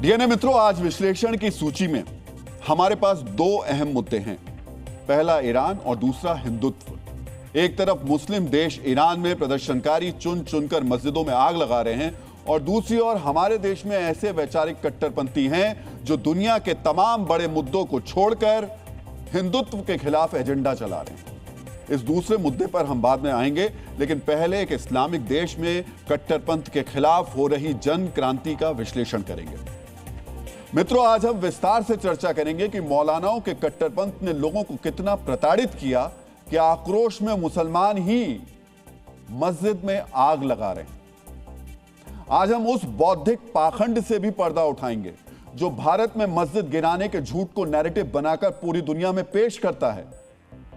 DNA मित्रों, आज विश्लेषण की सूची में हमारे पास दो अहम मुद्दे हैं। पहला ईरान और दूसरा हिंदुत्व। एक तरफ मुस्लिम देश ईरान में प्रदर्शनकारी चुन चुनकर मस्जिदों में आग लगा रहे हैं और दूसरी ओर हमारे देश में ऐसे वैचारिक कट्टरपंथी हैं जो दुनिया के तमाम बड़े मुद्दों को छोड़कर हिंदुत्व के खिलाफ एजेंडा चला रहे हैं। इस दूसरे मुद्दे पर हम बाद में आएंगे, लेकिन पहले एक इस्लामिक देश में कट्टरपंथ के खिलाफ हो रही जन क्रांति का विश्लेषण करेंगे। मित्रों, आज हम विस्तार से चर्चा करेंगे कि मौलानाओं के कट्टरपंथ ने लोगों को कितना प्रताड़ित किया कि आक्रोश में मुसलमान ही मस्जिद में आग लगा रहे हैं। आज हम उस बौद्धिक पाखंड से भी पर्दा उठाएंगे जो भारत में मस्जिद गिराने के झूठ को नैरेटिव बनाकर पूरी दुनिया में पेश करता है,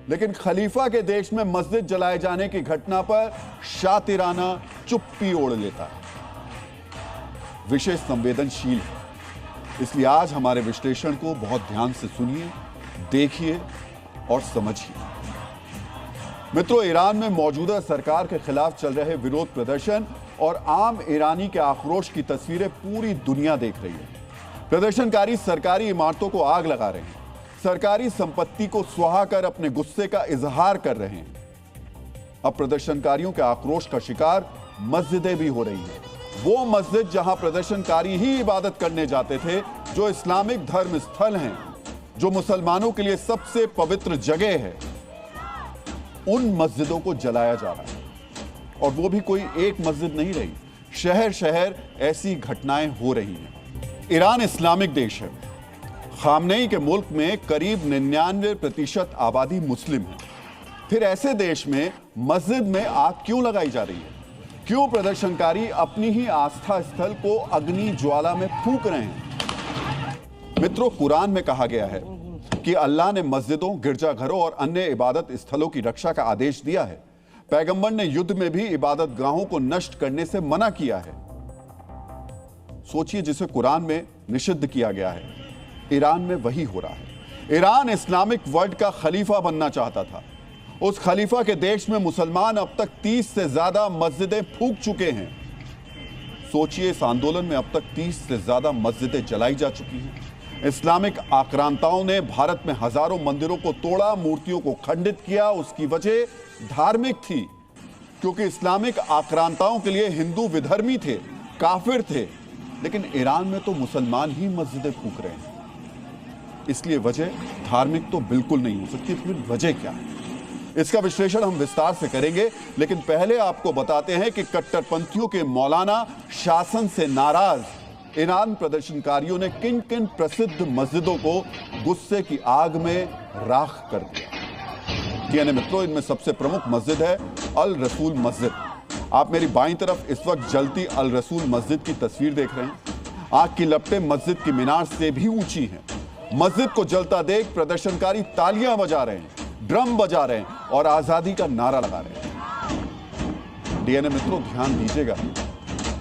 लेकिन खलीफा के देश में मस्जिद जलाए जाने की घटना पर शातिराना चुप्पी ओढ़ लेता है। विषय संवेदनशील है, इसलिए आज हमारे विश्लेषण को बहुत ध्यान से सुनिए, देखिए और समझिए। मित्रों, ईरान में मौजूदा सरकार के खिलाफ चल रहे विरोध प्रदर्शन और आम ईरानी के आक्रोश की तस्वीरें पूरी दुनिया देख रही है। प्रदर्शनकारी सरकारी इमारतों को आग लगा रहे हैं, सरकारी संपत्ति को सुहा कर अपने गुस्से का इजहार कर रहे हैं। अब प्रदर्शनकारियों के आक्रोश का शिकार मस्जिदें भी हो रही हैं। वो मस्जिद जहां प्रदर्शनकारी ही इबादत करने जाते थे, जो इस्लामिक धर्म स्थल हैं, जो मुसलमानों के लिए सबसे पवित्र जगह है, उन मस्जिदों को जलाया जा रहा है। और वो भी कोई एक मस्जिद नहीं रही, शहर शहर ऐसी घटनाएं हो रही हैं। ईरान इस्लामिक देश है। खामनेई के मुल्क में करीब 99% आबादी मुस्लिम है। फिर ऐसे देश में मस्जिद में आग क्यों लगाई जा रही है? क्यों प्रदर्शनकारी अपनी ही आस्था स्थल को अग्नि ज्वाला में फूंक रहे हैं? मित्रों, कुरान में कहा गया है कि अल्लाह ने मस्जिदों, गिरजाघरों और अन्य इबादत स्थलों की रक्षा का आदेश दिया है। पैगंबर ने युद्ध में भी इबादत गाहों को नष्ट करने से मना किया है। सोचिए, जिसे कुरान में निषिद्ध किया गया है, ईरान में वही हो रहा है। ईरान इस्लामिक वर्ल्ड का खलीफा बनना चाहता था। उस खलीफा के देश में मुसलमान अब तक 30 से ज्यादा मस्जिदें फूंक चुके हैं। सोचिए, इस आंदोलन में अब तक 30 से ज्यादा मस्जिदें जलाई जा चुकी हैं। इस्लामिक आक्रांताओं ने भारत में हजारों मंदिरों को तोड़ा, मूर्तियों को खंडित किया। उसकी वजह धार्मिक थी, क्योंकि इस्लामिक आक्रांताओं के लिए हिंदू विधर्मी थे, काफिर थे। लेकिन ईरान में तो मुसलमान ही मस्जिदें फूंक रहे हैं, इसलिए वजह धार्मिक तो बिल्कुल नहीं हो सकती। फिर वजह क्या है? इसका विश्लेषण हम विस्तार से करेंगे, लेकिन पहले आपको बताते हैं कि कट्टरपंथियों के मौलाना शासन से नाराज ईरान प्रदर्शनकारियों ने किन किन प्रसिद्ध मस्जिदों को गुस्से की आग में राख कर दिया। डीएनए मित्रों, इनमें सबसे प्रमुख मस्जिद है अल रसूल मस्जिद। आप मेरी बाईं तरफ इस वक्त जलती अल रसूल मस्जिद की तस्वीर देख रहे हैं। आग की लपटें मस्जिद की मीनार से भी ऊंची हैं। मस्जिद को जलता देख प्रदर्शनकारी तालियां बजा रहे हैं, ड्रम बजा रहे हैं और आजादी का नारा लगा रहे हैं। डीएनए मित्रों, ध्यान दीजिएगा,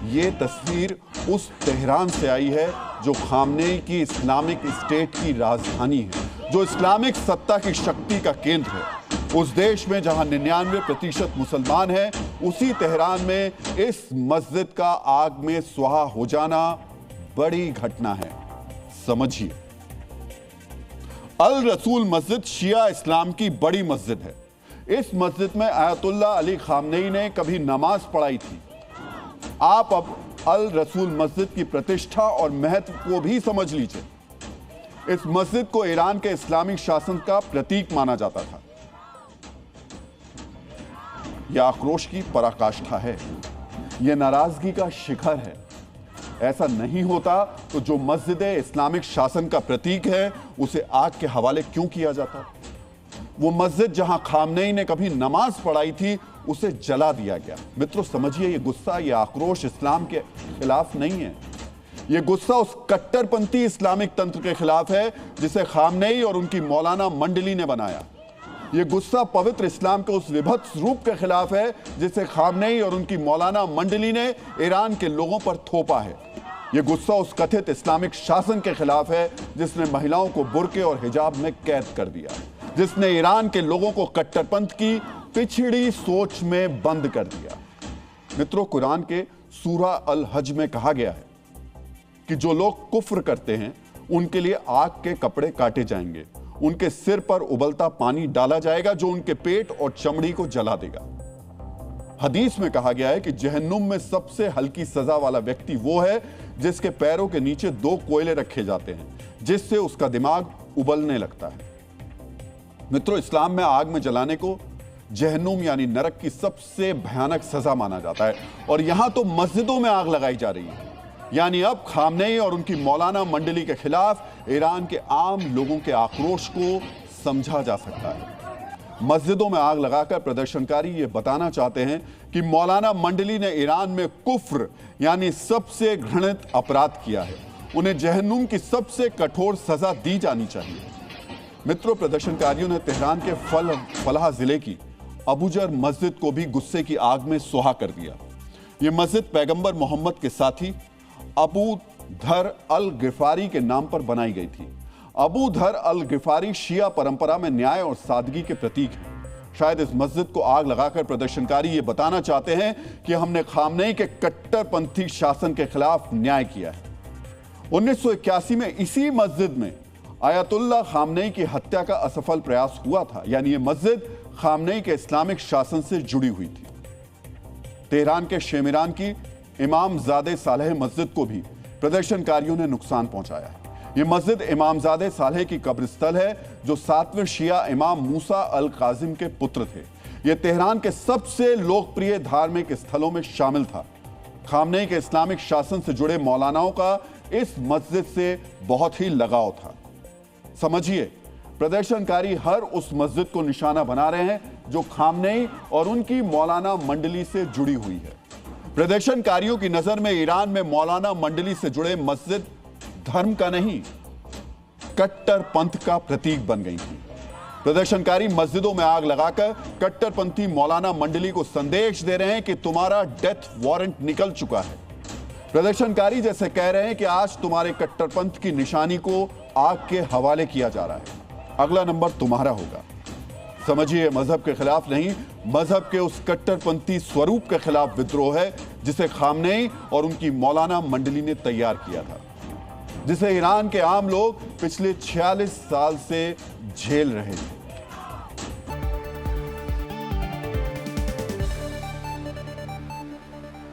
ये तस्वीर उस तेहरान से आई है जो खामनेई की इस्लामिक स्टेट की राजधानी है, जो इस्लामिक सत्ता की शक्ति का केंद्र है। उस देश में जहां 99% मुसलमान हैं, उसी तेहरान में इस मस्जिद का आग में सुहा हो जाना बड़ी घटना है। समझिए, अल रसूल मस्जिद शिया इस्लाम की बड़ी मस्जिद है। इस मस्जिद में आयतुल्लाह अली खामनेई ने कभी नमाज पढ़ाई थी। आप अब अल रसूल मस्जिद की प्रतिष्ठा और महत्व को भी समझ लीजिए। इस मस्जिद को ईरान के इस्लामिक शासन का प्रतीक माना जाता था। यह आक्रोश की पराकाष्ठा है, यह नाराजगी का शिखर है। ऐसा नहीं होता तो जो मस्जिदें इस्लामिक शासन का प्रतीक है, उसे आग के हवाले क्यों किया जाता? वो मस्जिद जहां खामनेई ने कभी नमाज पढ़ाई थी, उसे जला दिया गया। मित्रों, समझिए, ये गुस्सा, ये आक्रोश इस्लाम के खिलाफ नहीं है। ये गुस्सा उस कट्टरपंथी इस्लामिक तंत्र के खिलाफ है जिसे खामनेई और उनकी मौलाना मंडली ने बनाया। ये गुस्सा पवित्र इस्लाम के उस विभत्स रूप के खिलाफ है जिसे खामनेई और उनकी मौलाना मंडली ने ईरान के लोगों पर थोपा है। ये गुस्सा उस कथित इस्लामिक शासन के खिलाफ है जिसने महिलाओं को बुर्के और हिजाब में कैद कर दिया, जिसने ईरान के लोगों को कट्टरपंथ की पिछड़ी सोच में बंद कर दिया। मित्रों, कुरान के सूरा अल हज में कहा गया है कि जो लोग कुफ्र करते हैं उनके लिए आग के कपड़े काटे जाएंगे, उनके सिर पर उबलता पानी डाला जाएगा जो उनके पेट और चमड़ी को जला देगा। हदीस में कहा गया है कि जहन्नुम में सबसे हल्की सजा वाला व्यक्ति वो है जिसके पैरों के नीचे 2 कोयले रखे जाते हैं, जिससे उसका दिमाग उबलने लगता है। मित्रों, इस्लाम में आग में जलाने को जहन्नुम यानी नरक की सबसे भयानक सजा माना जाता है। और यहां तो मस्जिदों में आग लगाई जा रही है। यानी अब खामनेई और उनकी मौलाना मंडली के खिलाफ ईरान के आम लोगों के आक्रोश को समझा जा सकता है। मस्जिदों में आग लगाकर प्रदर्शनकारी ये बताना चाहते हैं कि मौलाना मंडली ने ईरान में कुफ्र यानी सबसे घृणित अपराध किया है, उन्हें जहन्नुम की सबसे कठोर सजा दी जानी चाहिए। मित्रों, प्रदर्शनकारियों ने तेहरान के फलाह जिले की अबूजर मस्जिद को भी गुस्से की आग में सुहा कर दिया। यह मस्जिद पैगंबर मोहम्मद के साथी अबू धर अल गिफारी के नाम पर बनाई गई थी। अबू धर अल गिफारी शिया परंपरा में न्याय और सादगी के प्रतीक हैं। शायद इस मस्जिद को आग लगाकर प्रदर्शनकारी ये बताना चाहते हैं कि हमने खामनेई के कट्टरपंथी शासन के खिलाफ न्याय किया है। 1981 में इसी मस्जिद में आयतुल्लाह खामनेई की हत्या का असफल प्रयास हुआ था। यानी ये मस्जिद खामनेई के इस्लामिक शासन से जुड़ी हुई थी। तेहरान के शेमिरान की इमामजादे सालेह मस्जिद को भी प्रदर्शनकारियों ने नुकसान पहुंचाया है। यह मस्जिद इमामजादे सालेह की कब्रिस्थल है जो 7वें शिया इमाम मूसा अल काजिम के पुत्र थे। यह तेहरान के सबसे लोकप्रिय धार्मिक स्थलों में शामिल था। खामनेई के इस्लामिक शासन से जुड़े मौलानाओं का इस मस्जिद से बहुत ही लगाव था। समझिए, प्रदर्शनकारी हर उस मस्जिद को निशाना बना रहे हैं जो खामनेई और उनकी मौलाना मंडली से जुड़ी हुई है। प्रदर्शनकारियों की नजर में ईरान में मौलाना मंडली से जुड़े मस्जिद धर्म का नहीं, कट्टरपंथ का प्रतीक बन गई थी। प्रदर्शनकारी मस्जिदों में आग लगाकर कट्टरपंथी मौलाना मंडली को संदेश दे रहे हैं कि तुम्हारा डेथ वारंट निकल चुका है। प्रदर्शनकारी जैसे कह रहे हैं कि आज तुम्हारे कट्टरपंथ की निशानी को आग के हवाले किया जा रहा है, अगला नंबर तुम्हारा होगा। समझिए, मजहब के खिलाफ नहीं, मजहब के उस कट्टरपंथी स्वरूप के खिलाफ विद्रोह है जिसे खामनेई और उनकी मौलाना मंडली ने तैयार किया था, जिसे ईरान के आम लोग पिछले 46 साल से झेल रहे हैं।